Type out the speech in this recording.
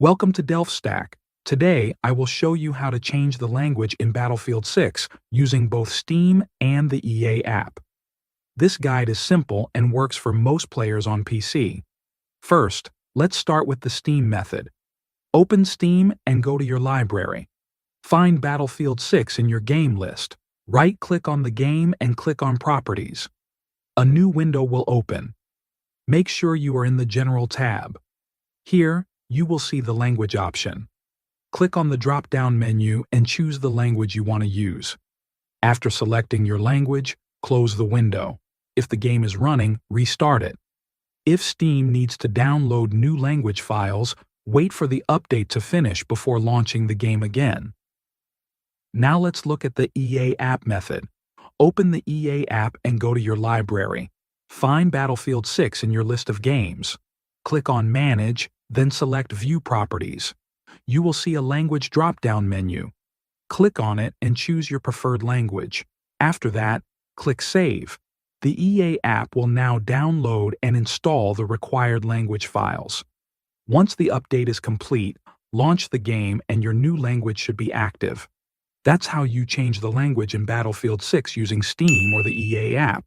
Welcome to DelphStack. Today, I will show you how to change the language in Battlefield 6 using both Steam and the EA app. This guide is simple and works for most players on PC. First, let's start with the Steam method. Open Steam and go to your library. Find Battlefield 6 in your game list. Right-click on the game and click on Properties. A new window will open. Make sure you are in the General tab. Here, you will see the language option. Click on the drop-down menu and choose the language you want to use. After selecting your language, close the window. If the game is running, restart it. If Steam needs to download new language files, wait for the update to finish before launching the game again. Now let's look at the EA app method. Open the EA app and go to your library. Find Battlefield 6 in your list of games. Click on Manage, then select View Properties. You will see a language drop-down menu. Click on it and choose your preferred language. After that, click Save. The EA app will now download and install the required language files. Once the update is complete, launch the game and your new language should be active. That's how you change the language in Battlefield 6 using Steam or the EA app.